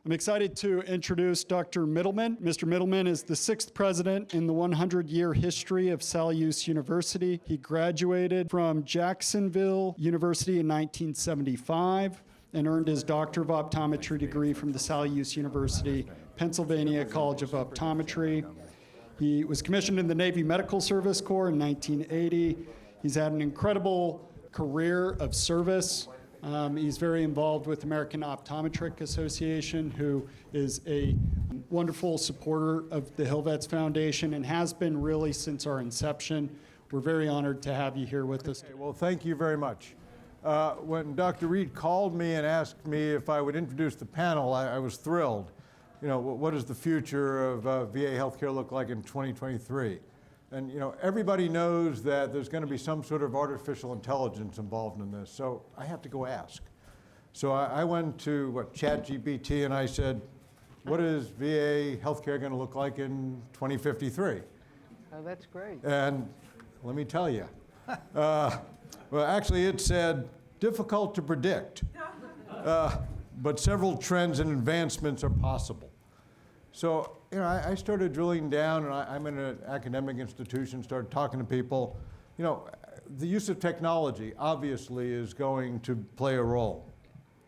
I'm excited to introduce Dr. Mittelman. Mr. Mittelman is the 6th president in the 100-year history of Salus University. He graduated from Jacksonville University in 1975 and earned his Doctor of Optometry degree from the Salus University, Pennsylvania College of Optometry. He was commissioned in the Navy Medical Service Corps in 1980. He's had an incredible career of service. He's very involved with American Optometric Association, who is a wonderful supporter of the Hill Vets Foundation and has been really since our inception. We're very honored to have you here with us. Okay, well, thank you very much. When Dr. Reed called me and asked me if I would introduce the panel, I was thrilled. You know, what does the future of VA healthcare look like in 2023? And you know, everybody knows that there's going to be some sort of artificial intelligence involved in this, so I have to go ask. So I went to ChatGPT and I said, what is VA healthcare going to look like in 2053? Oh, that's great. And let me tell you, well, actually it said, difficult to predict, but several trends and advancements are possible. So, you know, I started drilling down, and I'm in an academic institution, started talking to people. You know, the use of technology obviously is going to play a role.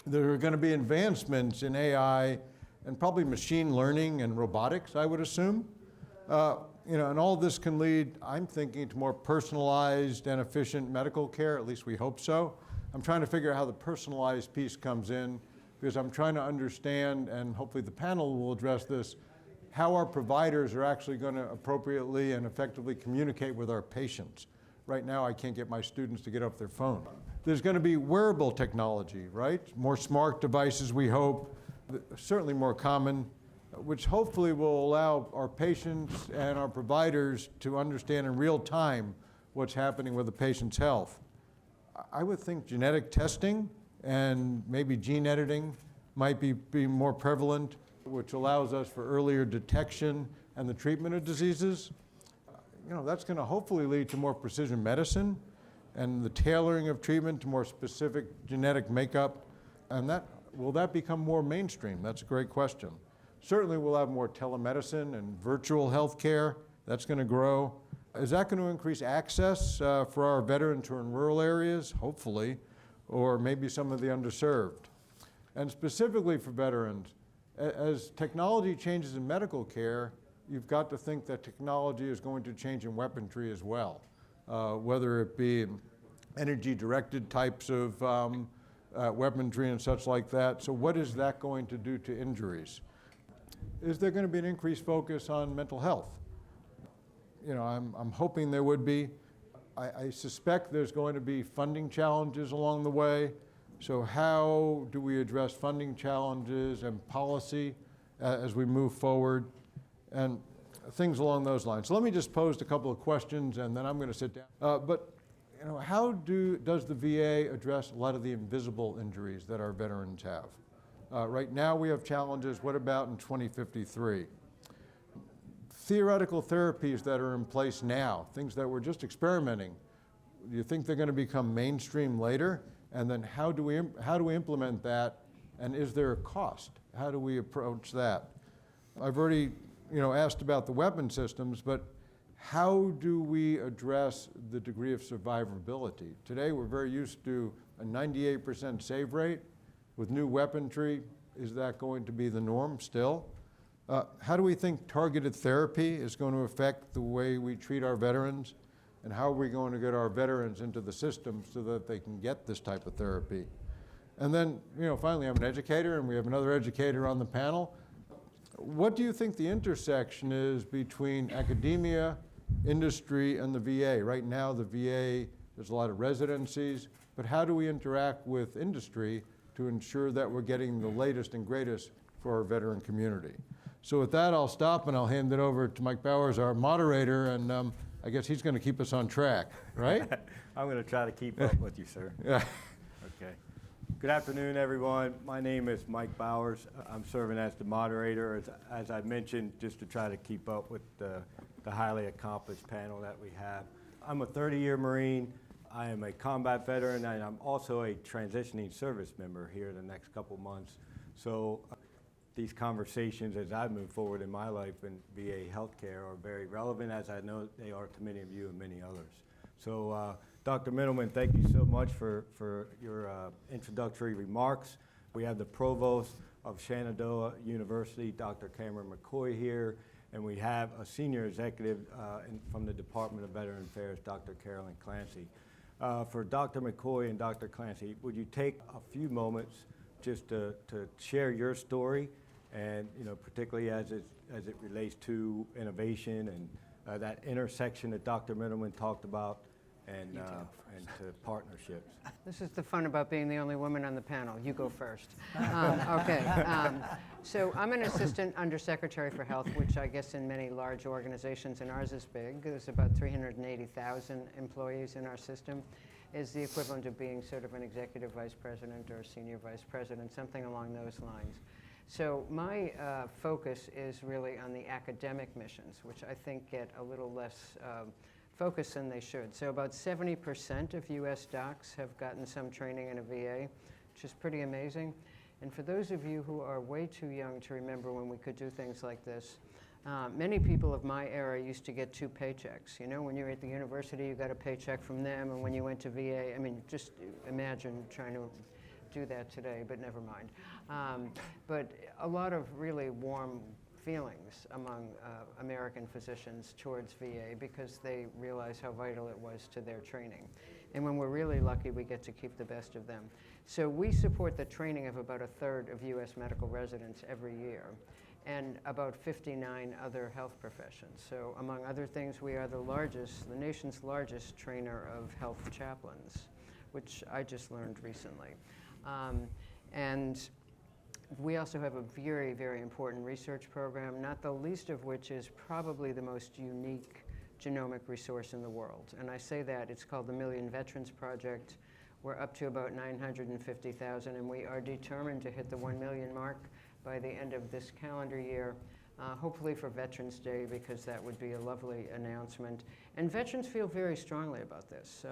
There are going to be advancements in AI and probably machine learning and robotics, I would assume. You know, and all this can lead, I'm thinking, to more personalized and efficient medical care, at least we hope so. I'm trying to figure out how the personalized piece comes in, because I'm trying to understand, and hopefully the panel will address this, how our providers are actually going to appropriately and effectively communicate with our patients. Right now, I can't get my students to get off their phone. There's going to be wearable technology, right? More smart devices, we hope, certainly more common, which hopefully will allow our patients and our providers to understand in real time what's happening with the patient's health. I would think genetic testing and maybe gene editing might be more prevalent, which allows us for earlier detection and the treatment of diseases. You know, that's going to hopefully lead to more precision medicine and the tailoring of treatment to more specific genetic makeup. And will that become more mainstream? That's a great question. Certainly we'll have more telemedicine and virtual health care. That's going to grow. Is that going to increase access for our veterans who are in rural areas? Hopefully. Or maybe some of the underserved. And specifically for veterans, as technology changes in medical care, you've got to think that technology is going to change in weaponry as well, whether it be energy-directed types of weaponry and such like that. So what is that going to do to injuries? Is there going to be an increased focus on mental health? You know, I'm hoping there would be. I suspect there's going to be funding challenges along the way. So how do we address funding challenges and policy as we move forward and things along those lines? So let me just pose a couple of questions and then I'm going to sit down. But you know, how does the VA address a lot of the invisible injuries that our veterans have? Right now we have challenges. What about in 2053? Theoretical therapies that are in place now, things that we're just experimenting, do you think they're going to become mainstream later? And then how do we implement that? And is there a cost? How do we approach that? I've already, you know, asked about the weapon systems, but how do we address the degree of survivability? Today we're very used to a 98% save rate. With new weaponry, is that going to be the norm still? How do we think targeted therapy is going to affect the way we treat our veterans? And how are we going to get our veterans into the system so that they can get this type of therapy? And then, you know, finally, I'm an educator, and we have another educator on the panel. What do you think the intersection is between academia, industry, and the VA? Right now, the VA, there's a lot of residencies, but how do we interact with industry to ensure that we're getting the latest and greatest for our veteran community? So with that, I'll stop and I'll hand it over to Mike Bowers, our moderator, and I guess he's going to keep us on track, right? I'm going to try to keep up with you, sir. Yeah. Okay. Good afternoon, everyone. My name is Mike Bowers. I'm serving as the moderator, as I mentioned, just to try to keep up with the highly accomplished panel that we have. I'm a 30-year Marine. I am a combat veteran, and I'm also a transitioning service member here in the next couple months. So these conversations as I move forward in my life in VA healthcare are very relevant, as I know they are to many of you and many others. So Dr. Mittelman, thank you so much for your introductory remarks. We have the Provost of Shenandoah University, Dr. Cameron McCoy here, and we have a senior executive from the Department of Veteran Affairs, Dr. Carolyn Clancy. For Dr. McCoy and Dr. Clancy, would you take a few moments just to share your story, and particularly as it relates to innovation and that intersection that Dr. Mittelman talked about, and to partnerships. This is the fun about being the only woman on the panel. You go first. Okay. So I'm an assistant undersecretary for health, which I guess in many large organizations, and ours is big. There's about 380,000 employees in our system. Is the equivalent of being sort of an executive vice president or senior vice president, something along those lines. So my focus is really on the academic missions, which I think get a little less focus than they should. So about 70% of US docs have gotten some training in a VA, which is pretty amazing. And for those of you who are way too young to remember when we could do things like this, many people of my era used to get 2 paychecks. When you were at the university, you got a paycheck from them, and when you went to VA, I mean, just imagine trying to do that today, but never mind. But a lot of really warm feelings among American physicians towards VA because they realize how vital it was to their training. And when we're really lucky, we get to keep the best of them. So we support the training of about 1/3 of US medical residents every year, and about 59 other health professions. So among other things, we are the nation's largest trainer of health chaplains, which I just learned recently. And we also have a very, very important research program, not the least of which is probably the most unique genomic resource in the world. And I say that, it's called the Million Veterans Project. We're up to about 950,000, and we are determined to hit the 1 million mark by the end of this calendar year, hopefully for Veterans Day, because that would be a lovely announcement. And veterans feel very strongly about this.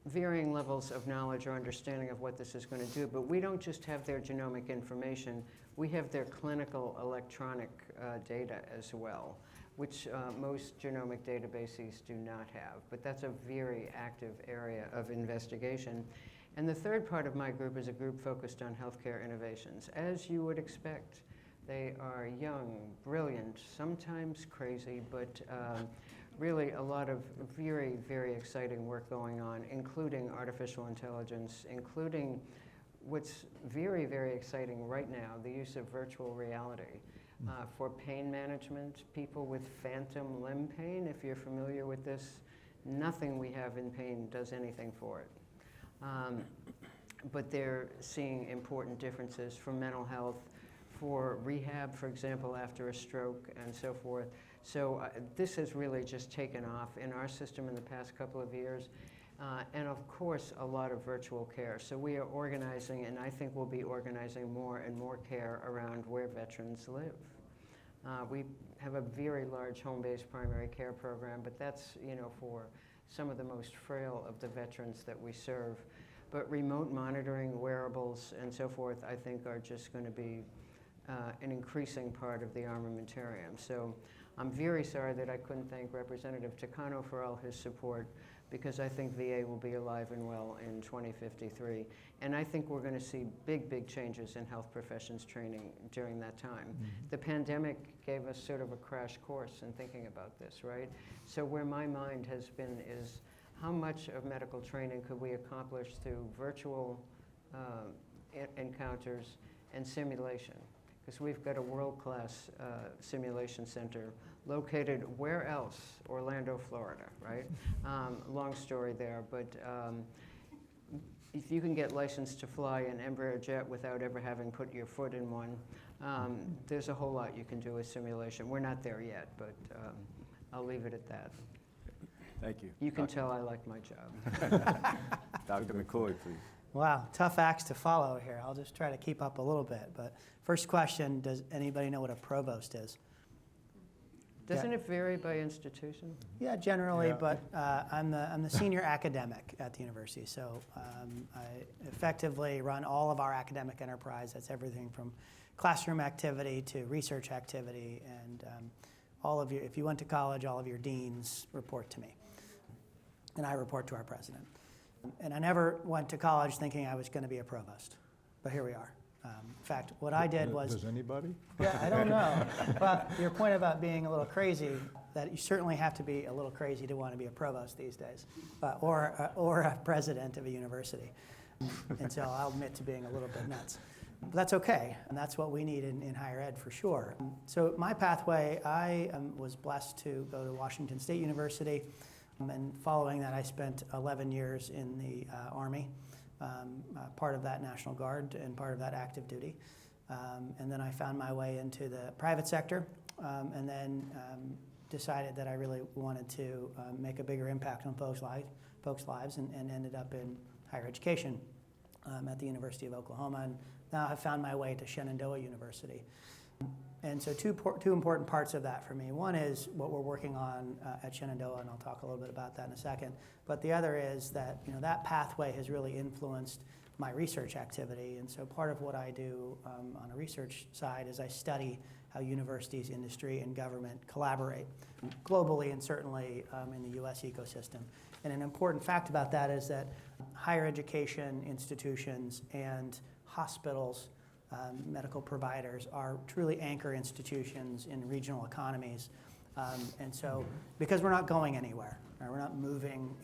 Varying levels of knowledge or understanding of what this is going to do, but we don't just have their genomic information, we have their clinical electronic data as well, which most genomic databases do not have, but that's a very active area of investigation. And the third part of my group is a group focused on healthcare innovations. As you would expect, they are young, brilliant, sometimes crazy, but really a lot of very, very exciting work going on, including artificial intelligence, including what's very, very exciting right now, the use of virtual reality for pain management. People with phantom limb pain, if you're familiar with this, nothing we have in pain does anything for it. But they're seeing important differences for mental health, for rehab, for example, after a stroke, and so forth. So this has really just taken off in our system in the past couple of years. And of course, a lot of virtual care. So we are organizing, and I think we'll be organizing more and more care around where veterans live. We have a very large home-based primary care program, but that's for some of the most frail of the veterans that we serve. But remote monitoring, wearables, and so forth, I think are just going to be an increasing part of the armamentarium. So I'm very sorry that I couldn't thank Representative Takano for all his support, because I think VA will be alive and well in 2053. And I think we're going to see big, big changes in health professions training during that time. Mm-hmm. The pandemic gave us sort of a crash course in thinking about this, right? So where my mind has been is how much of medical training could we accomplish through virtual encounters and simulation? Because we've got a world-class simulation center located where else? Orlando, Florida, right? Long story there, but if you can get licensed to fly an Embraer jet without ever having put your foot in one, there's a whole lot you can do with simulation. We're not there yet, but I'll leave it at that. Thank you. You can tell I like my job. Dr. McCoy, please. Wow, tough acts to follow here. I'll just try to keep up a little bit. But first question, does anybody know what a provost is? Doesn't it vary by institution? Yeah, generally, Yeah. but I'm the senior academic at the university. So I effectively run all of our academic enterprise. That's everything from classroom activity to research activity. And all of you, if you went to college, all of your deans report to me. And I report to our president. And I never went to college thinking I was going to be a provost, but here we are. In fact, what I did was... Does anybody? Yeah, I don't know. Well, your point about being a little crazy, that you certainly have to be a little crazy to want to be a provost these days, or a president of a university. And so I'll admit to being a little bit nuts. But that's okay, and that's what we need in higher ed for sure. So my pathway, I was blessed to go to Washington State University, and following that I spent 11 years in the Army, part of that National Guard and part of that active duty. And then I found my way into the private sector, and then decided that I really wanted to make a bigger impact on folks' lives, and ended up in higher education at the University of Oklahoma, and now have found my way to Shenandoah University. And so two important parts of that for me. One is what we're working on at Shenandoah, and I'll talk a little bit about that in a second. But the other is that that pathway has really influenced my research activity. And so part of what I do on a research side is I study how universities, industry, and government collaborate globally and certainly in the US ecosystem. And an important fact about that is that higher education institutions and hospitals, medical providers are truly anchor institutions in regional economies. And so, because we're not going anywhere, right? We're not moving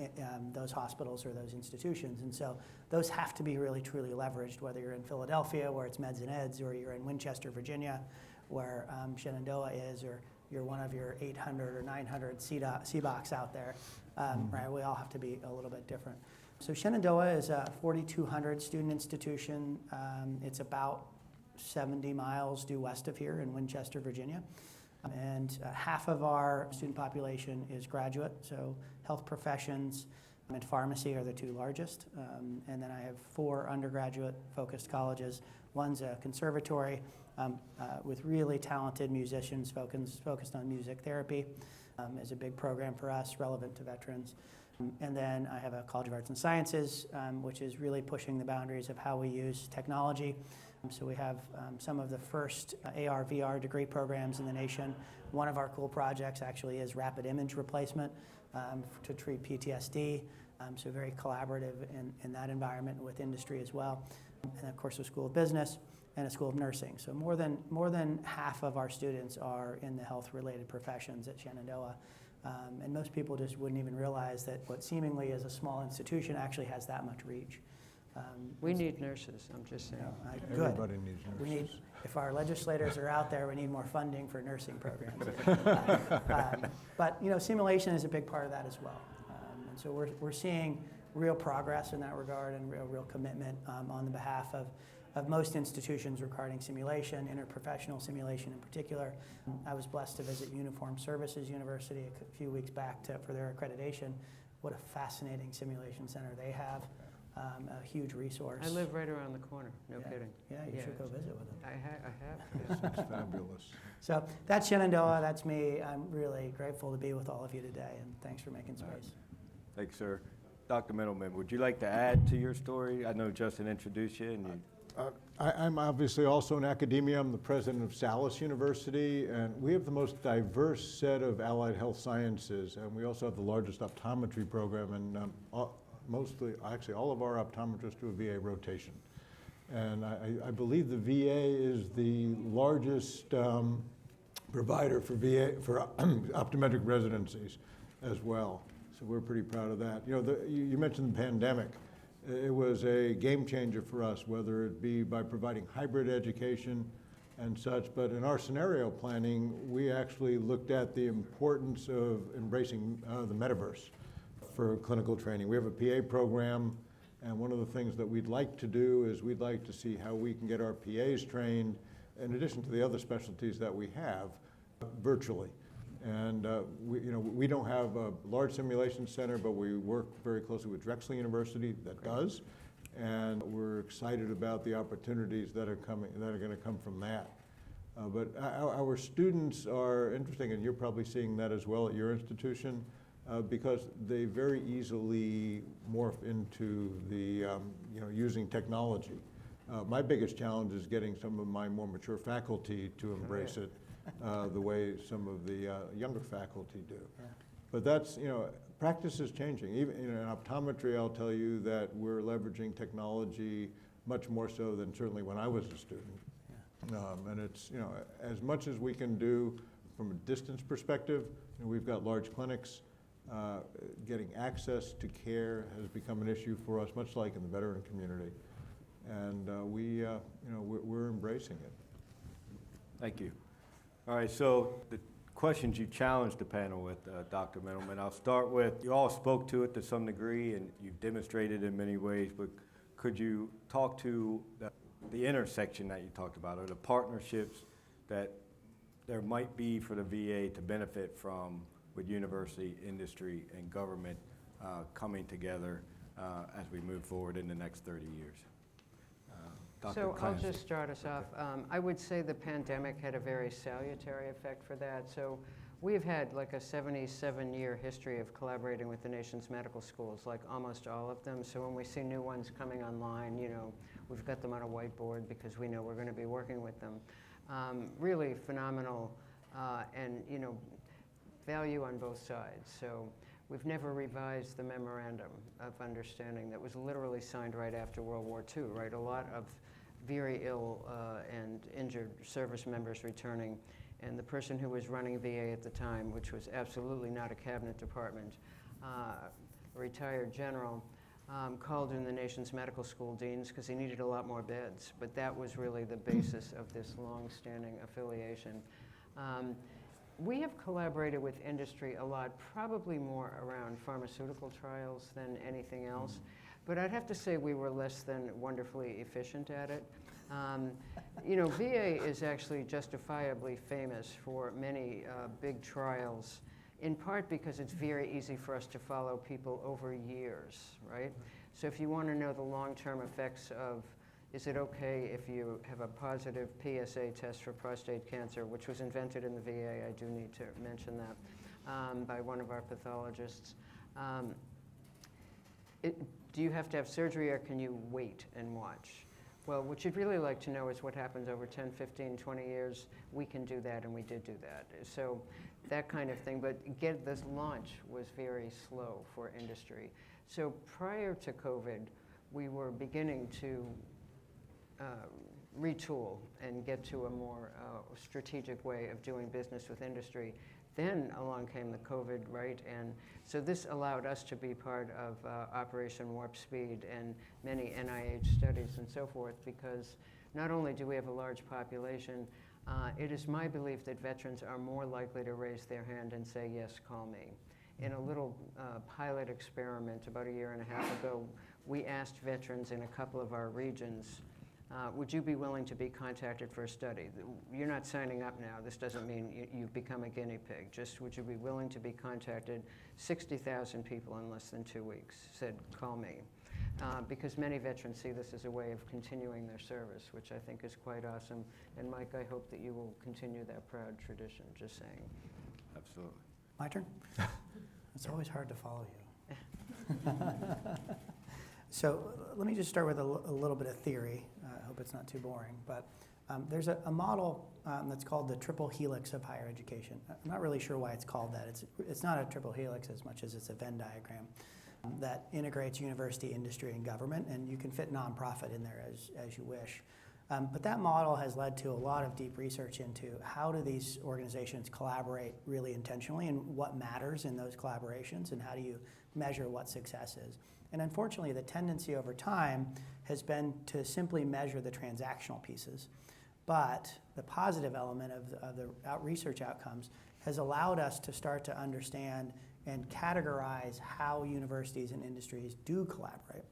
those hospitals or those institutions. And so those have to be really, truly leveraged, whether you're in Philadelphia, where it's meds and eds, or you're in Winchester, Virginia, where Shenandoah is, or you're one of your 800 or 900 CBOCs out there, right? We all have to be a little bit different. So Shenandoah is a 4,200 student institution. It's about 70 miles due west of here in Winchester, Virginia. And half of our student population is graduate, so health professions and pharmacy are the two largest. And then I have 4 undergraduate-focused colleges. One's a conservatory with really talented musicians focused on music therapy. Is a big program for us, relevant to veterans. And then I have a College of Arts and Sciences, which is really pushing the boundaries of how we use technology. So we have some of the first AR, VR degree programs in the nation. One of our cool projects actually is rapid image replacement to treat PTSD. So very collaborative in that environment with industry as well. And of course, a School of Business and a School of Nursing. So more than half of our students are in the health-related professions at Shenandoah. And most people just wouldn't even realize that what seemingly is a small institution actually has that much reach. We need nurses, I'm just saying. Good. Everybody needs nurses. If our legislators are out there, we need more funding for nursing programs. But simulation is a big part of that as well. And so we're seeing real progress in that regard, and real commitment on the behalf of most institutions regarding simulation, interprofessional simulation in particular. I was blessed to visit Uniformed Services University a few weeks back for their accreditation. What a fascinating simulation center they have. A huge resource. I live right around the corner, no kidding. Yeah, you should go visit with them. I have. It's fabulous. So that's Shenandoah, that's me. I'm really grateful to be with all of you today, and thanks for making space. Thanks, sir. Dr. Mittelman, would you like to add to your story? I know Justin introduced you, and you... I'm obviously also in academia. I'm the president of Salus University, and we have the most diverse set of allied health sciences, and we also have the largest optometry program, and actually all of our optometrists do a VA rotation. And I believe the VA is the largest provider for optometric residencies as well. So we're pretty proud of that. You mentioned the pandemic. It was a game changer for us, whether it be by providing hybrid education and such, but in our scenario planning, we actually looked at the importance of embracing the metaverse for clinical training. We have a PA program, and one of the things that we'd like to do is we'd like to see how we can get our PAs trained, in addition to the other specialties that we have, virtually. And we don't have a large simulation center, but we work very closely with Drexel University that does, and we're excited about the opportunities that are going to come from that. But our students are interesting, and you're probably seeing that as well at your institution, because they very easily morph into the using technology. My biggest challenge is getting some of my more mature faculty to embrace it the way some of the younger faculty do. Yeah. But that's, practice is changing. Even in optometry, I'll tell you that we're leveraging technology much more so than certainly when I was a student. Yeah. And it's, as much as we can do from a distance perspective, we've got large clinics. Getting access to care has become an issue for us, much like in the veteran community. And we're embracing it. Thank you. All right, so the questions you challenged the panel with, Dr. Mittelman, I'll start with, you all spoke to it to some degree and you've demonstrated in many ways, but could you talk to the intersection that you talked about, or the partnerships that there might be for the VA to benefit from with university, industry, and government coming together as we move forward in the next 30 years? Dr. So Clancy. I'll just start us off. I would say the pandemic had a very salutary effect for that. So we've had like a 77-year history of collaborating with the nation's medical schools, like almost all of them. So when we see new ones coming online, we've got them on a whiteboard because we know we're going to be working with them. Really phenomenal and, value on both sides. So we've never revised the memorandum of understanding that was literally signed right after World War II, right? A lot of very ill and injured service members returning. And the person who was running VA at the time, which was absolutely not a cabinet department, a retired general, called in the nation's medical school deans because he needed a lot more beds. But that was really the basis of this long-standing affiliation. We have collaborated with industry a lot, probably more around pharmaceutical trials than anything else. But I'd have to say we were less than wonderfully efficient at it. VA is actually justifiably famous for many big trials, in part because it's very easy for us to follow people over years, right? So if you want to know the long-term effects of, is it okay if you have a positive PSA test for prostate cancer, which was invented in the VA, I do need to mention that, by one of our pathologists. Do you have to have surgery or can you wait and watch? Well, what you'd really like to know is what happens over 10, 15, 20 years. We can do that, and we did do that. So that kind of thing. But this launch was very slow for industry. So prior to COVID, we were beginning to retool and get to a more strategic way of doing business with industry. Then along came the COVID, right? And so this allowed us to be part of Operation Warp Speed and many NIH studies and so forth, because not only do we have a large population, it is my belief that veterans are more likely to raise their hand and say, yes, call me. In a little pilot experiment about 1.5 years ago, we asked veterans in a couple of our regions, would you be willing to be contacted for a study? You're not signing up now. This doesn't mean you've become a guinea pig. Just would you be willing to be contacted? 60,000 people in less than 2 weeks said, call me. Because many veterans see this as a way of continuing their service, which I think is quite awesome. And Mike, I hope that you will continue that proud tradition, just saying. Absolutely. My turn? It's always hard to follow you. So let me just start with a little bit of theory. I hope it's not too boring. But there's a model that's called the triple helix of higher education. I'm not really sure why it's called that. It's not a triple helix as much as it's a Venn diagram that integrates university, industry, and government. And you can fit nonprofit in there as you wish. But that model has led to a lot of deep research into how do these organizations collaborate really intentionally and what matters in those collaborations and how do you measure what success is. And unfortunately, the tendency over time has been to simply measure the transactional pieces. But the positive element of the research outcomes has allowed us to start to understand and categorize how universities and industries do collaborate.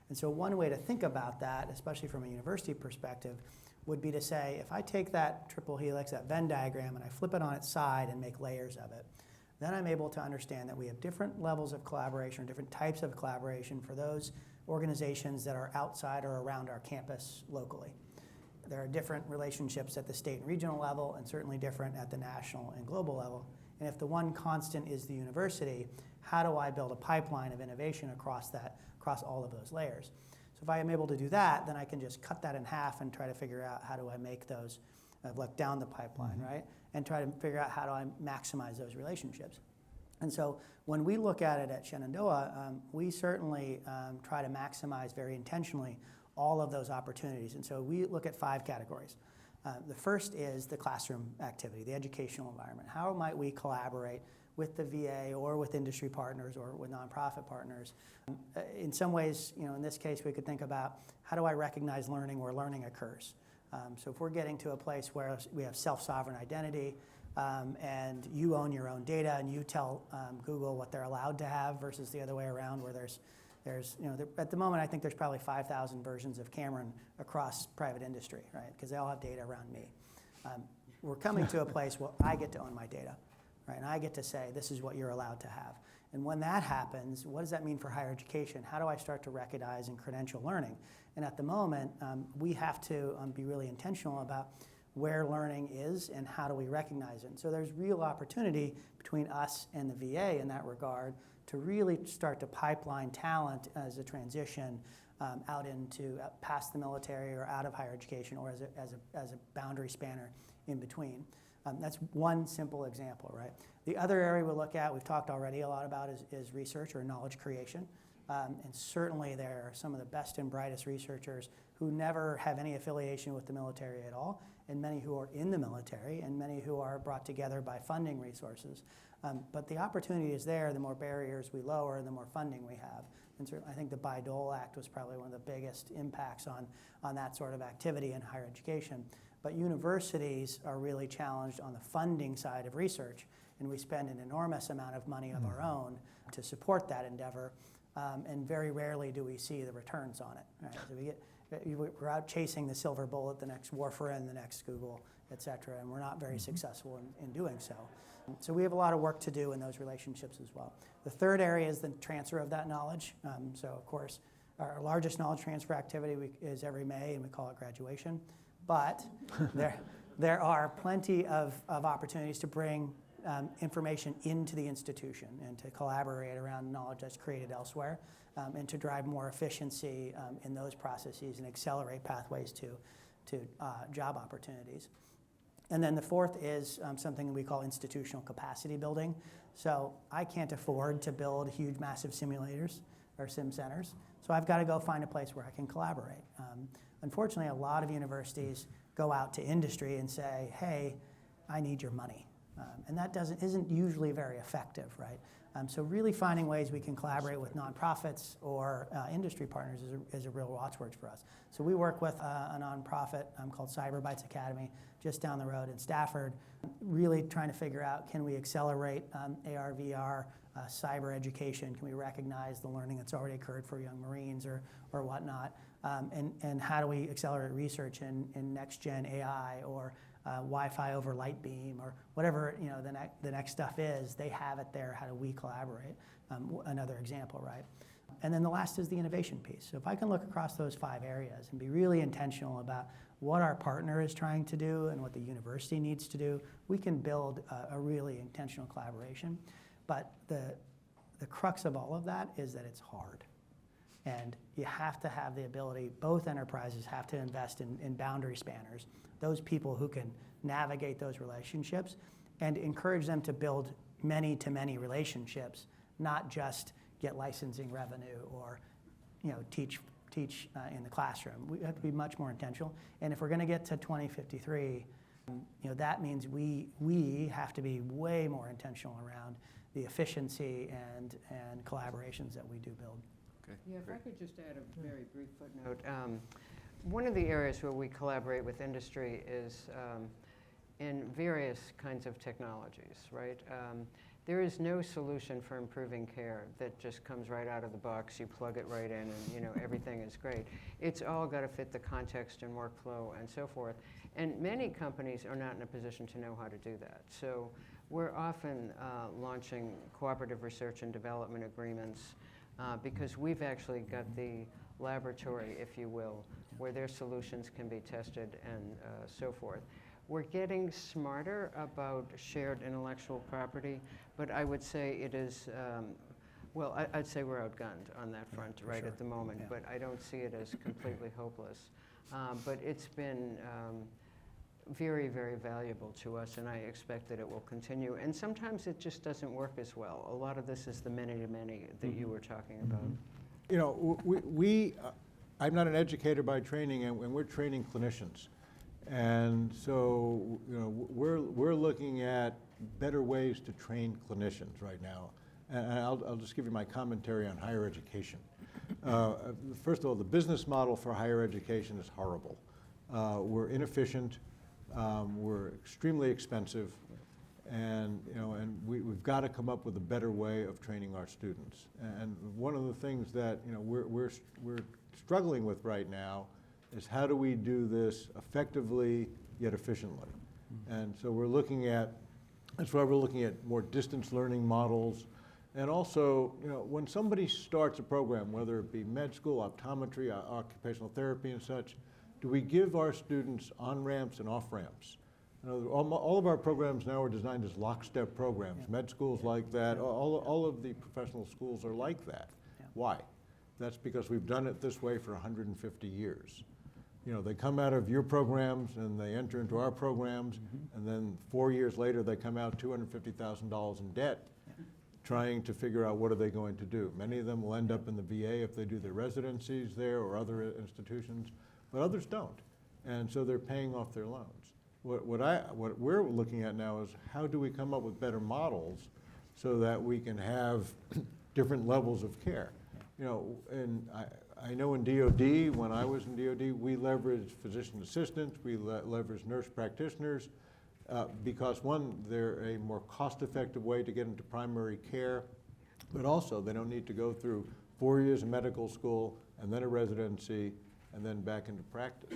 And so one way to think about that, especially from a university perspective, would be to say, if I take that triple helix, that Venn diagram, and I flip it on its side and make layers of it, then I'm able to understand that we have different levels of collaboration, different types of collaboration for those organizations that are outside or around our campus locally. There are different relationships at the state and regional level, and certainly different at the national and global level. And if the one constant is the university, how do I build a pipeline of innovation across all of those layers? So if I am able to do that, then I can just cut that in half and try to figure out how do I make those, like down the pipeline, right? And try to figure out how do I maximize those relationships. And so when we look at it at Shenandoah, we certainly try to maximize very intentionally all of those opportunities. And so we look at 5 categories. The first is the classroom activity, the educational environment. How might we collaborate with the VA or with industry partners or with nonprofit partners? In some ways, in this case, we could think about how do I recognize learning where learning occurs? So if we're getting to a place where we have self-sovereign identity, and you own your own data and you tell Google what they're allowed to have versus the other way around, where there's at the moment I think there's probably 5,000 versions of Cameron across private industry, right? Because they all have data around me. We're coming to a place where I get to own my data, right? And I get to say this is what you're allowed to have. And when that happens, what does that mean for higher education? How do I start to recognize and credential learning? And at the moment, we have to be really intentional about where learning is and how do we recognize it. And so there's real opportunity between us and the VA in that regard to really start to pipeline talent as a transition out into past the military or out of higher education or as a boundary spanner in between. That's one simple example, right? The other area we look at, we've talked already a lot about, is research or knowledge creation. And certainly there are some of the best and brightest researchers who never have any affiliation with the military at all, and many who are in the military, and many who are brought together by funding resources. But the opportunity is there. The more barriers we lower, the more funding we have. And certainly, I think the Bayh-Dole Act was probably one of the biggest impacts on that sort of activity in higher education. But universities are really challenged on the funding side of research, and we spend an enormous amount of money of our own to support that endeavor, and very rarely do we see the returns on it. Right? So we're out chasing the silver bullet, the next Warfarin, the next Google, et cetera, and we're not very successful in doing so. So we have a lot of work to do in those relationships as well. The third area is the transfer of that knowledge. So of course, our largest knowledge transfer activity is every May, and we call it graduation. But there are plenty of opportunities to bring information into the institution and to collaborate around knowledge that's created elsewhere, and to drive more efficiency in those processes and accelerate pathways to job opportunities. And then the fourth is something we call institutional capacity building. So I can't afford to build huge, massive simulators or sim centers, so I've got to go find a place where I can collaborate. Unfortunately, a lot of universities go out to industry and say, hey, I need your money. And that isn't usually very effective, right? So really finding ways we can collaborate with nonprofits or industry partners is a real watchword for us. So we work with a nonprofit called Cyber Bytes Academy just down the road in Stafford, really trying to figure out, can we accelerate AR, VR, cyber education? Can we recognize the learning that's already occurred for young Marines or whatnot? And how do we accelerate research in next-gen AI or Wi-Fi over light beam or whatever the next stuff is? They have it there. How do we collaborate? Another example, right? And then the last is the innovation piece. So if I can look across those 5 areas and be really intentional about what our partner is trying to do and what the university needs to do, we can build a really intentional collaboration. But the crux of all of that is that it's hard. And you have to have the ability, both enterprises have to invest in boundary spanners, those people who can navigate those relationships, and encourage them to build many-to-many relationships, not just get licensing revenue or teach in the classroom. We have to be much more intentional. And if we're going to get to 2053, that means we have to be way more intentional around the efficiency and collaborations that we do build. Okay. Yeah, if I could just add a very brief footnote. One of the areas where we collaborate with industry is in various kinds of technologies, right? There is no solution for improving care that just comes right out of the box. You plug it right in and everything is great. It's all got to fit the context and workflow and so forth. And many companies are not in a position to know how to do that. So we're often launching cooperative research and development agreements because we've actually got the laboratory, if you will, where their solutions can be tested and so forth. We're getting smarter about shared intellectual property, but I would say it is Well, I'd say we're outgunned on that front right at the moment, but I don't see it as completely hopeless. But it's been very, very valuable to us, and I expect that it will continue. And sometimes it just doesn't work as well. A lot of this is the many-to-many that you were talking about. You know, I'm not an educator by training, and we're training clinicians. And so, you know, we're looking at better ways to train clinicians right now. And I'll just give you my commentary on higher education. First of all, the business model for higher education is horrible. We're inefficient, we're extremely expensive, and you know, and we've got to come up with a better way of training our students. And one of the things that we're struggling with right now is how do we do this effectively yet efficiently? And so that's why we're looking at more distance learning models. And also, you know, when somebody starts a program, whether it be med school, optometry, occupational therapy and such, do we give our students on-ramps and off-ramps? You know, all of our programs now are designed as lockstep programs. Yeah. Med schools like that, all of the professional schools are like that. Yeah. Why? That's because we've done it this way for 150 years. You know, they come out of your programs and they enter into our programs, and then 4 years later they come out $250,000 in debt, trying to figure out what are they going to do. Many of them will end up in the VA if they do their residencies there or other institutions, but others don't. And so they're paying off their loans. What we're looking at now is how do we come up with better models so that we can have different levels of care. You know, and I know in DOD, when I was in DOD, we leveraged physician assistants, we leveraged nurse practitioners, because one, they're a more cost-effective way to get into primary care, but also they don't need to go through 4 years of medical school and then a residency and then back into practice.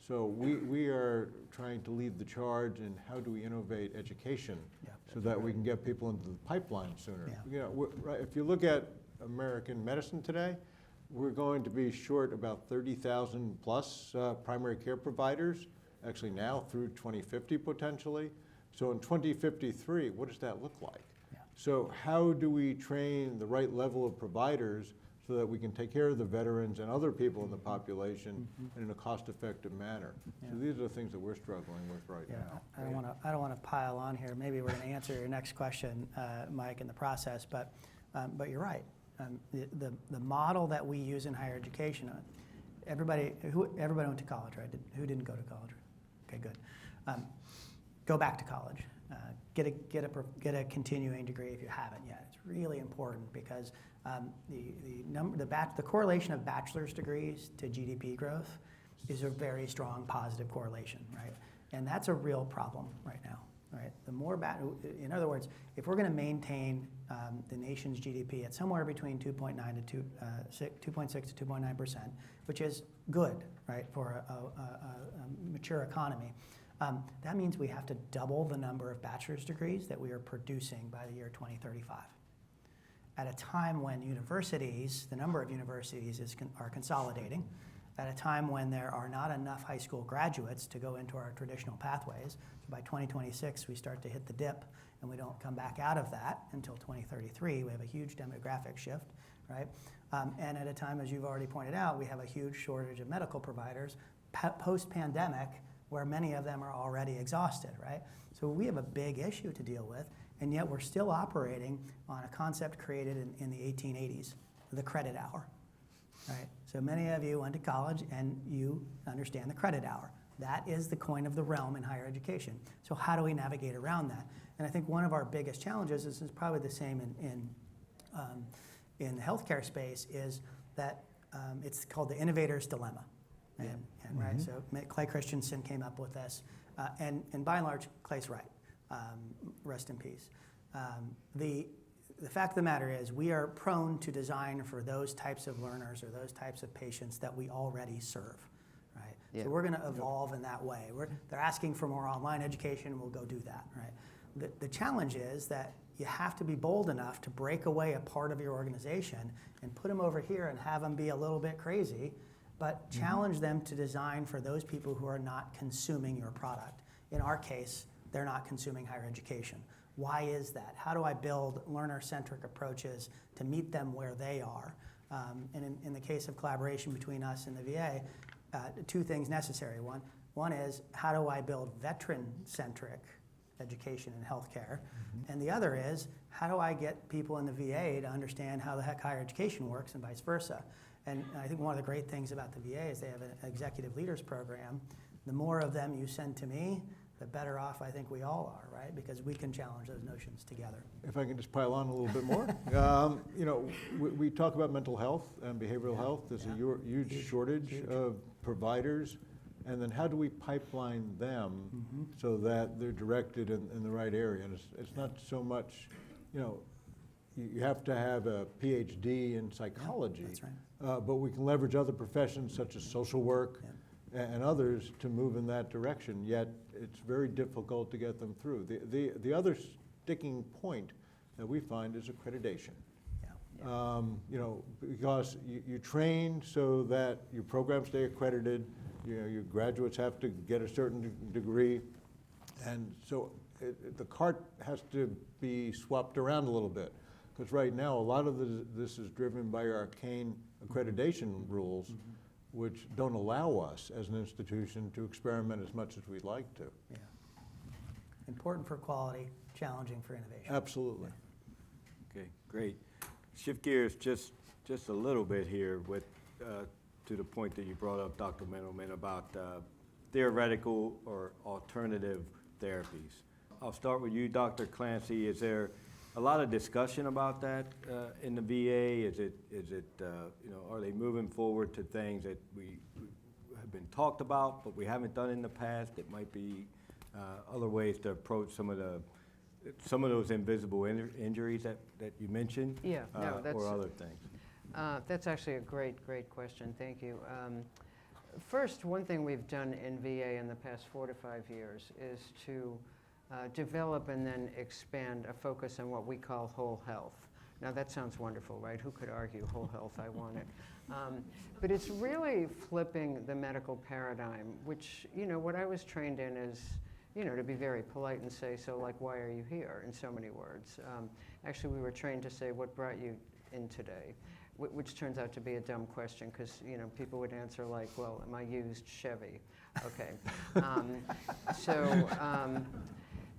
So we are trying to lead the charge in how do we innovate education so that we can get people into the pipeline sooner. You know, if you look at American medicine today, we're going to be short about 30,000 plus primary care providers, actually now through 2050 potentially. So in 2053, what does that look like? Yeah. So how do we train the right level of providers so that we can take care of the veterans and other people in the population in a cost-effective manner? Yeah. So these are the things that we're struggling with right now. I don't want to pile on here. Maybe we're going to answer your next question, Mike, in the process, but you're right. The model that we use in higher education, everybody went to college, right? Who didn't go to college? Okay, good. Go back to college. Get a continuing degree if you haven't yet. It's really important because the correlation of bachelor's degrees to GDP growth is a very strong positive correlation, right? And that's a real problem right now, right? The more in other words, if we're going to maintain the nation's GDP at somewhere between 2.6 to 2.9%, which is good, right, for a mature economy. That means we have to double the number of bachelor's degrees that we are producing by the year 2035. At a time when the number of universities are consolidating, at a time when there are not enough high school graduates to go into our traditional pathways. So by 2026, we start to hit the dip, and we don't come back out of that until 2033. We have a huge demographic shift, right? And at a time, as you've already pointed out, we have a huge shortage of medical providers post-pandemic, where many of them are already exhausted, right? So we have a big issue to deal with, and yet we're still operating on a concept created in the 1880s, the credit hour, right? So many of you went to college and you understand the credit hour. That is the coin of the realm in higher education. So how do we navigate around that? And I think one of our biggest challenges, this is probably the same in the healthcare space, is that it's called the innovator's dilemma. Right, so Clay Christensen came up with this, and by and large, Clay's right. Rest in peace. The fact of the matter is we are prone to design for those types of learners or those types of patients that we already serve, right? Yeah. So we're going to evolve in that way. They're asking for more online education, we'll go do that, right? The challenge is that you have to be bold enough to break away a part of your organization and put them over here and have them be a little bit crazy, but challenge them to design for those people who are not consuming your product. In our case, they're not consuming higher education. Why is that? How do I build learner-centric approaches to meet them where they are? And in the case of collaboration between us and the VA, two things necessary. One is, how do I build veteran-centric education and healthcare? And the other is, how do I get people in the VA to understand how the heck higher education works and vice versa? And I think one of the great things about the VA is they have an executive leaders program. The more of them you send to me, the better off I think we all are, right? Because we can challenge those notions together. If I can just pile on a little bit more. You know, we talk about mental health and behavioral health. There's a huge shortage of providers. And then how do we pipeline them so that they're directed in the right area? And it's not so much, you know, you have to have a PhD in psychology. That's right. But we can leverage other professions such as social work and others to move in that direction, yet it's very difficult to get them through. The other sticking point that we find is accreditation. You know, because you train so that your programs stay accredited, you know, your graduates have to get a certain degree, and so the cart has to be swapped around a little bit, because right now a lot of this is driven by arcane accreditation rules, which don't allow us as an institution to experiment as much as we'd like to. Yeah. Important for quality, challenging for innovation. Absolutely. Okay, great. Shift gears just a little bit here with to the point that you brought up, Dr. Mittelman, about theoretical or alternative therapies. I'll start with you, Dr. Clancy. Is there a lot of discussion about that in the VA? Is it you know, are they moving forward to things that we have been talked about but we haven't done in the past? It might be other ways to approach some of those invisible injuries that you mentioned. Yeah, no, that's or other things. That's actually a great question. Thank you. First, one thing we've done in VA in the past 4 to 5 years is to develop and then expand a focus on what we call whole health. Now that sounds wonderful, right? Who could argue whole health? I want it. But it's really flipping the medical paradigm, which, you know, what I was trained in is, you know, to be very polite and say, so like, why are you here, in so many words. Actually, we were trained to say, what brought you in today? Which turns out to be a dumb question, because, you know, people would answer like, well, am I used Chevy? Okay.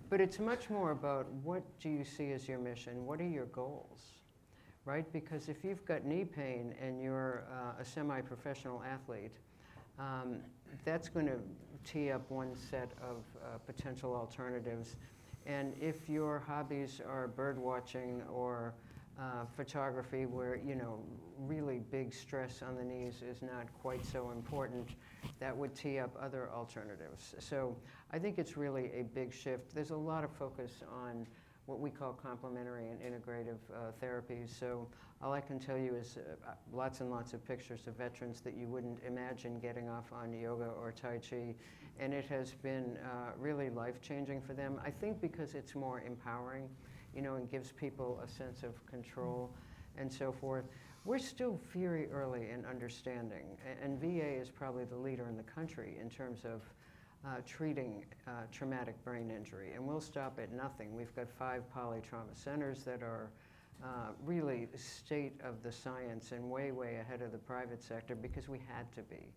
But it's much more about, what do you see as your mission? What are your goals, right? Because if you've got knee pain and you're a semi-professional athlete, that's going to tee up one set of potential alternatives. And if your hobbies are bird watching or photography, where, you know, really big stress on the knees is not quite so important, that would tee up other alternatives. So I think it's really a big shift. There's a lot of focus on what we call complementary and integrative therapies. So all I can tell you is lots and lots of pictures of veterans that you wouldn't imagine getting off on yoga or Tai Chi. And it has been really life-changing for them. I think because it's more empowering, you know, and gives people a sense of control and so forth. We're still very early in understanding, and VA is probably the leader in the country in terms of treating traumatic brain injury, and we'll stop at nothing. We've got 5 polytrauma centers that are really state of the science and way, way ahead of the private sector, because we had to be.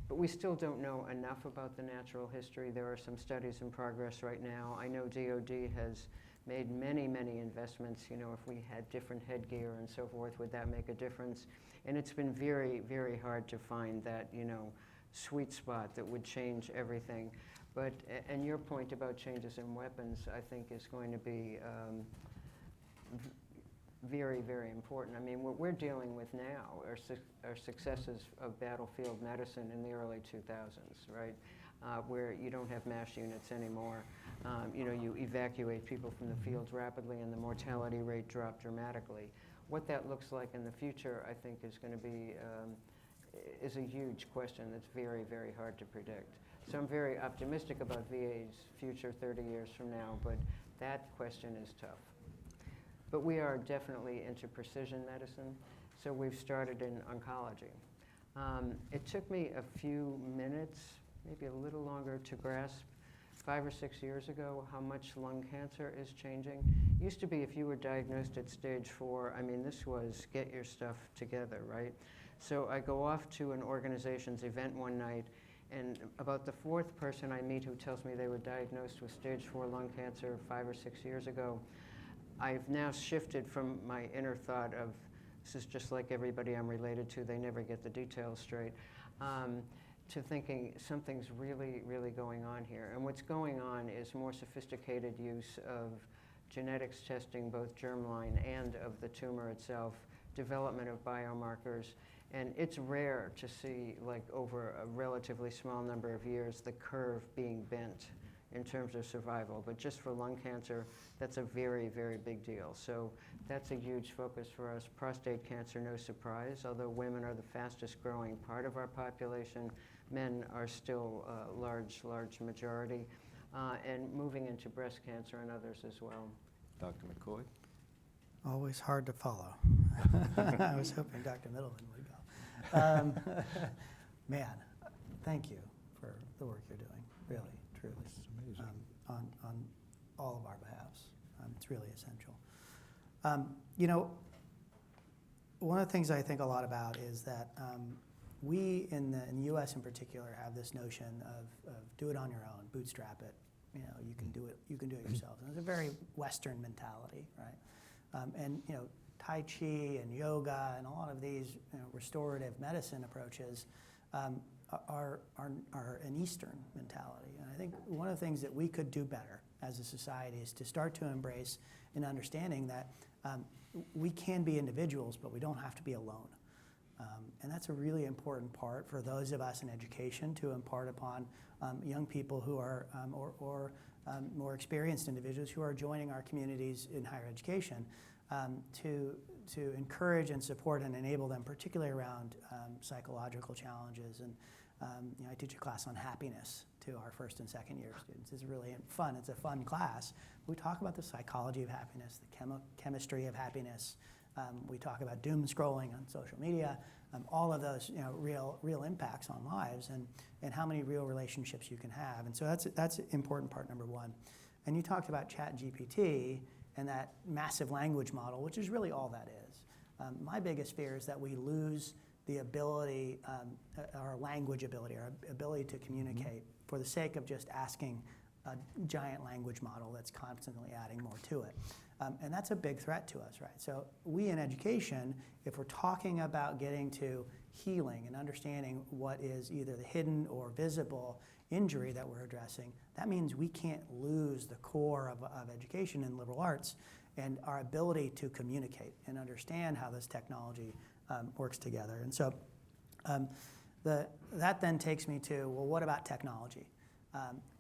But we still don't know enough about the natural history. There are some studies in progress right now. I know DOD has made many, many investments. You know, if we had different headgear and so forth, would that make a difference? And it's been very, very hard to find that, you know, sweet spot that would change everything. But, and your point about changes in weapons, I think, is going to be very, very important. I mean, what we're dealing with now are successes of battlefield medicine in the early 2000s, right? Where you don't have MASH units anymore. You know, you evacuate people from the fields rapidly and the mortality rate dropped dramatically. What that looks like in the future, I think, is going to be, is a huge question that's very, very hard to predict. So I'm very optimistic about VA's future 30 years from now, but that question is tough. But we are definitely into precision medicine, so we've started in oncology. It took me a few minutes, maybe a little longer, to grasp 5 or 6 years ago how much lung cancer is changing. It used to be if you were diagnosed at stage 4, I mean, this was get your stuff together, right? So I go off to an organization's event one night, and about the 4th person I meet who tells me they were diagnosed with stage 4 lung cancer 5 or 6 years ago, I've now shifted from my inner thought of, this is just like everybody I'm related to, they never get the details straight, to thinking something's really, really going on here. And what's going on is more sophisticated use of genetics testing, both germline and of the tumor itself, development of biomarkers. And it's rare to see, like over a relatively small number of years, the curve being bent in terms of survival. But just for lung cancer, that's a very, very big deal. So that's a huge focus for us. Prostate cancer, no surprise, although women are the fastest growing part of our population, men are still a large majority, and moving into breast cancer and others as well. Dr. McCoy? Always hard to follow. I was hoping Dr. Mittelman would go. Man, thank you for the work you're doing, really, truly. It's amazing. On all of our behalves. It's really essential. You know, one of the things I think a lot about is that we in the U.S. in particular have this notion of do it on your own, bootstrap it. You know, you can do it yourself. And it's a very Western mentality, right? And you know, Tai Chi and yoga and a lot of these restorative medicine approaches are an Eastern mentality. And I think one of the things that we could do better as a society is to start to embrace an understanding that we can be individuals, but we don't have to be alone. And that's a really important part for those of us in education to impart upon young people who are, or more experienced individuals who are joining our communities in higher education, to encourage and support and enable them, particularly around psychological challenges. And you know, I teach a class on happiness to our 1st and 2nd year students. It's really fun. It's a fun class. We talk about the psychology of happiness, the chemistry of happiness. We talk about doom scrolling on social media, all of those real impacts on lives, and how many real relationships you can have. And so that's important part number 1. And you talked about ChatGPT and that massive language model, which is really all that is. My biggest fear is that we lose the ability, our language ability, our ability to communicate for the sake of just asking a giant language model that's constantly adding more to it. And that's a big threat to us, right? So we in education, if we're talking about getting to healing and understanding what is either the hidden or visible injury that we're addressing, that means we can't lose the core of education in liberal arts and our ability to communicate and understand how this technology works together. And so that then takes me to, well, what about technology?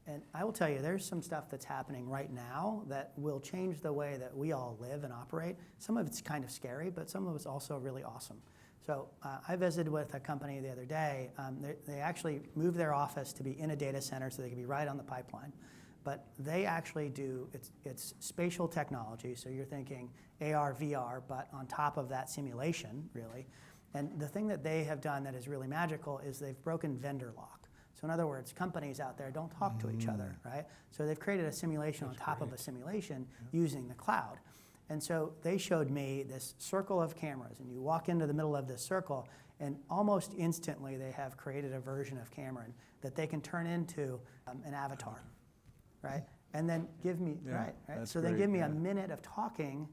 And I will tell you, there's some stuff that's happening right now that will change the way that we all live and operate. Some of it's kind of scary, but some of it's also really awesome. So I visited with a company the other day. They actually moved their office to be in a data center so they could be right on the pipeline. But they actually do, it's spatial technology, so you're thinking AR, VR, but on top of that simulation, really. And the thing that they have done that is really magical is they've broken vendor lock. So in other words, companies out there don't talk to each other, right? So they've created a simulation on top of a simulation using the cloud. And so they showed me this circle of cameras, and you walk into the middle of this circle, and almost instantly they have created a version of Cameron that they can turn into an avatar, right? And then give me, right? So they give me a minute of talking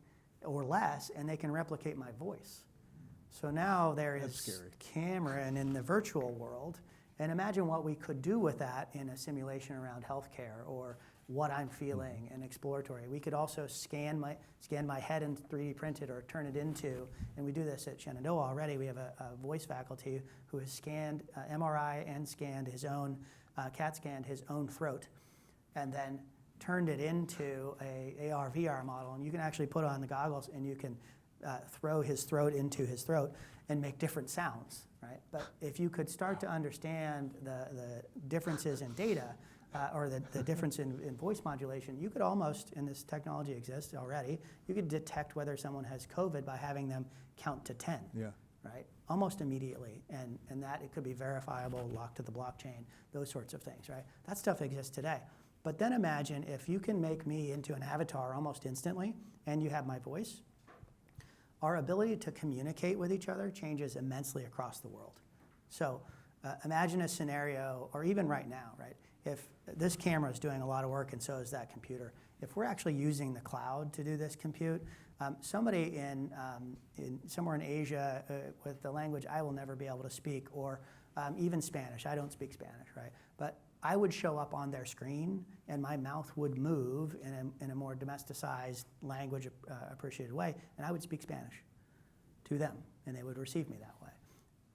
or less, and they can replicate my voice. So now there is Cameron in the virtual world. And imagine what we could do with that in a simulation around healthcare or what I'm feeling and exploratory. We could also scan my head and 3D print it or turn it into, and we do this at Shenandoah already. We have a voice faculty who has scanned MRI and scanned his own, CAT scanned his own throat, and then turned it into a AR, VR model. And you can actually put on the goggles and you can throw his throat into his throat and make different sounds, right? But if you could start to understand the differences in data or the difference in voice modulation, you could almost, and this technology exists already, you could detect whether someone has COVID by having them count to 10, right? Almost immediately, and that it could be verifiable, locked to the blockchain, those sorts of things, right? That stuff exists today. But then imagine if you can make me into an avatar almost instantly, and you have my voice, our ability to communicate with each other changes immensely across the world. So imagine a scenario, or even right now, right? If this camera is doing a lot of work and so is that computer, if we're actually using the cloud to do this compute, somebody somewhere in Asia with the language I will never be able to speak, or even Spanish, I don't speak Spanish, right? But I would show up on their screen and my mouth would move in a more domesticized language appreciated way, and I would speak Spanish to them and they would receive me that way.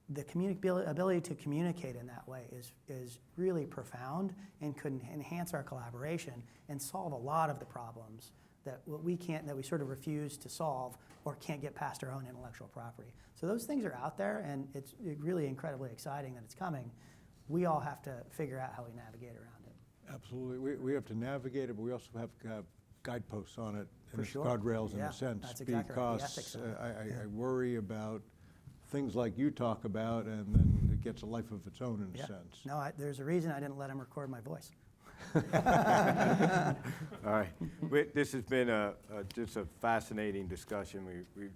The ability to communicate in that way is really profound and could enhance our collaboration and solve a lot of the problems that we sort of refuse to solve or can't get past our own intellectual property. So those things are out there, and it's really incredibly exciting that it's coming. We all have to figure out how we navigate around it. Absolutely. We have to navigate it, but we also have to have guideposts on it, For and sure. guardrails in Yeah, a sense. that's exactly right. The Because ethics of it. I worry about things like you talk about, and then it gets a life of its own in a sense. No, there's a reason I didn't let him record my voice. All right. This has been just a fascinating discussion. We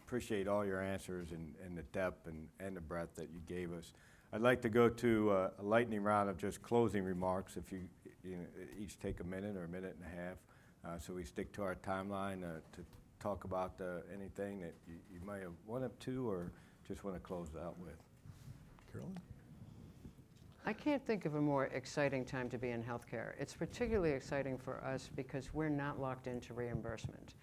appreciate all your answers and the depth and the breadth that you gave us. I'd like to go to a lightning round of just closing remarks, if you each take a minute or a minute and a half, so we stick to our timeline to talk about anything that you might have wanted to or just want to close it out with. Carolyn? I can't think of a more exciting time to be in healthcare. It's particularly exciting for us because we're not locked into reimbursement.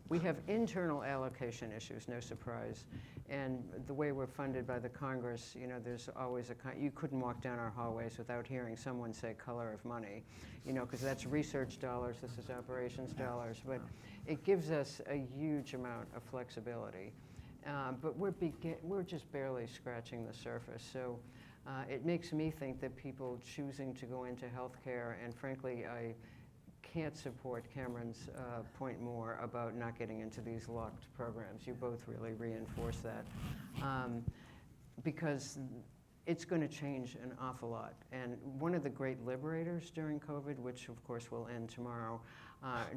We have internal allocation issues, no surprise. And the way we're funded by the Congress, there's always you couldn't walk down our hallways without hearing someone say color of money, because that's research dollars, this is operations dollars, but it gives us a huge amount of flexibility. But we're just barely scratching the surface. So it makes me think that people choosing to go into healthcare, and frankly, I can't support Cameron's point more about not getting into these locked programs. You both really reinforce that because it's going to change an awful lot. And one of the great liberators during COVID, which of course will end tomorrow,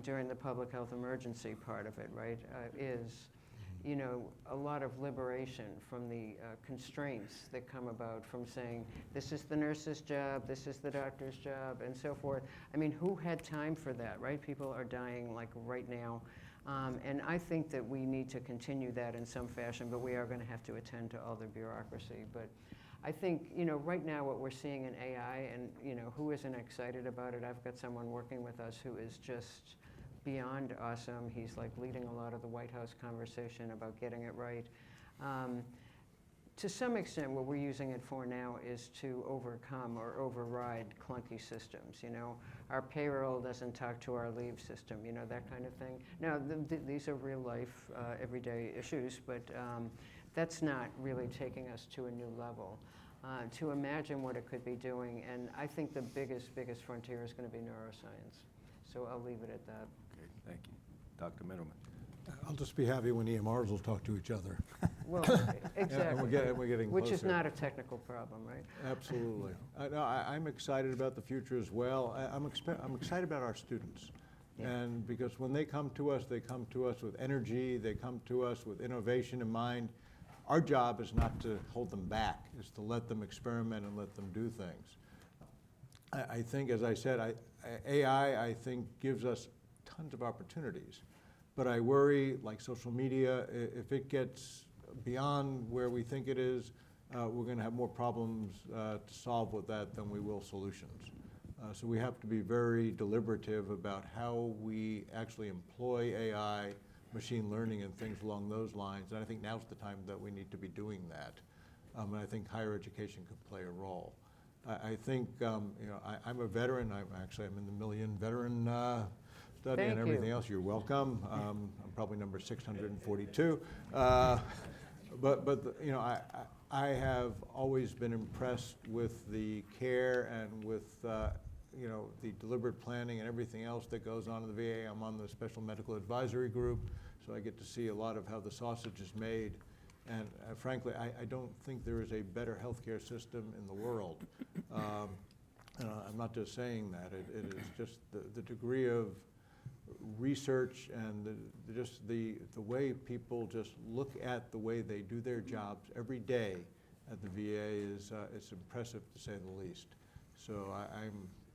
during the public health emergency part of it, right, is a lot of liberation from the constraints that come about from saying, this is the nurse's job, this is the doctor's job, and so forth. I mean, who had time for that, right? People are dying like right now. And I think that we need to continue that in some fashion, but we are going to have to attend to all the bureaucracy. But I think, right now what we're seeing in AI, and, who isn't excited about it? I've got someone working with us who is just beyond awesome. He's like leading a lot of the White House conversation about getting it right. To some extent, what we're using it for now is to overcome or override clunky systems. Our payroll doesn't talk to our leave system, that kind of thing. Now, these are real life, everyday issues, but that's not really taking us to a new level. To imagine what it could be doing, and I think the biggest frontier is going to be neuroscience. So I'll leave it at that. Okay, thank you. Dr. Mittelman. I'll just be happy when EMRs will talk to each other. Well, exactly. We're getting Which closer. is not a technical problem, right? Absolutely. I'm excited about the future as well. I'm excited about our students. Yeah. And because when they come to us with energy, they come to us with innovation in mind. Our job is not to hold them back, it's to let them experiment and let them do things. I think, as I said, AI, I think, gives us tons of opportunities. But I worry, like social media, if it gets beyond where we think it is, we're going to have more problems to solve with that than we will solutions. So we have to be very deliberative about how we actually employ AI, machine learning, and things along those lines. And I think now's the time that we need to be doing that. And I think higher education could play a role. I think, I'm a veteran. I'm in the Million Veteran Study. Thank and everything you. else. You're welcome. I'm probably number 642. I have always been impressed with the care and with the deliberate planning and everything else that goes on in the VA. I'm on the Special Medical Advisory Group, so I get to see a lot of how the sausage is made. And frankly, I don't think there is a better healthcare system in the world. I'm not just saying that, it is just the degree of research and just the way people just look at the way they do their jobs every day at the VA is it's impressive to say the least. So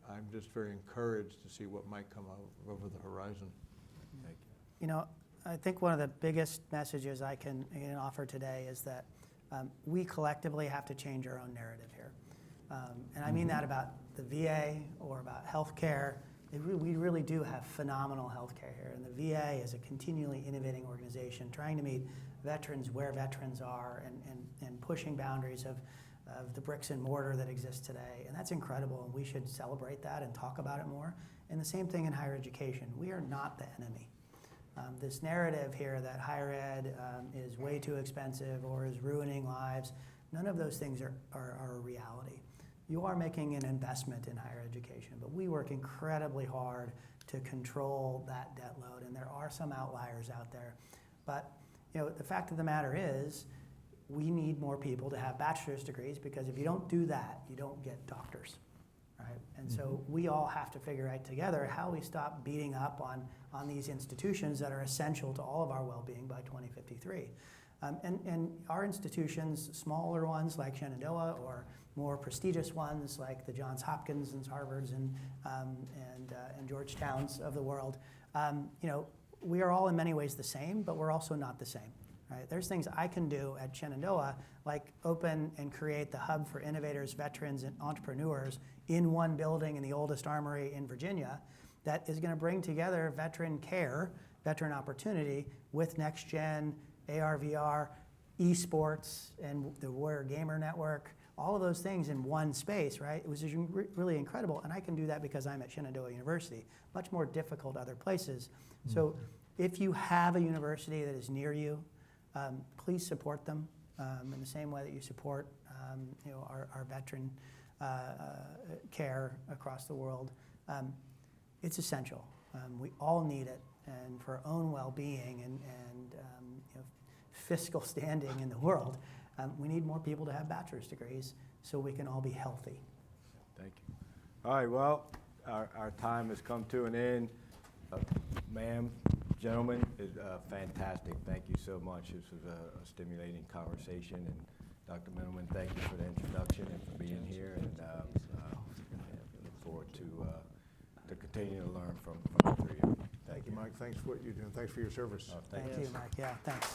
I'm just very encouraged to see what might come over the horizon. Thank you. You know, I think one of the biggest messages I can offer today is that we collectively have to change our own narrative here. And I mean that about the VA or about healthcare. We really do have phenomenal healthcare here. And the VA is a continually innovating organization trying to meet veterans where veterans are and pushing boundaries of the bricks and mortar that exist today. And that's incredible, and we should celebrate that and talk about it more. And the same thing in higher education. We are not the enemy. This narrative here that higher ed is way too expensive or is ruining lives, none of those things are a reality. You are making an investment in higher education, but we work incredibly hard to control that debt load, and there are some outliers out there. But you know, the fact of the matter is, we need more people to have bachelor's degrees, because if you don't do that, you don't get doctors, right? And so we all have to figure out together how we stop beating up on these institutions that are essential to all of our well-being by 2053. And our institutions, smaller ones like Shenandoah, or more prestigious ones like the Johns Hopkins and Harvards and Georgetowns of the world, you know, we are all in many ways the same, but we're also not the same. Right? There's things I can do at Shenandoah, like open and create the hub for innovators, veterans, and entrepreneurs in one building in the oldest armory in Virginia, that is going to bring together veteran care, veteran opportunity, with next gen, AR, VR, esports, and the Warrior Gamer Network, all of those things in one space, right? It was just really incredible, and I can do that because I'm at Shenandoah University. Much more difficult other places. So if you have a university that is near you, please support them in the same way that you support you know, our veteran care across the world. It's essential. We all need it, and for our own well-being and you know, fiscal standing in the world, we need more people to have bachelor's degrees so we can all be healthy. Thank you. All right, well, our time has come to an end. Ma'am, gentlemen, it's fantastic. Thank you so much. This was a stimulating conversation. And Dr. Mittelman, thank you for the introduction and for being here. And look forward to continuing to learn from the three of you. Thank you, Mike. Thanks for what you're doing. Thanks for your service. Thank you, Mike. Yeah, thanks.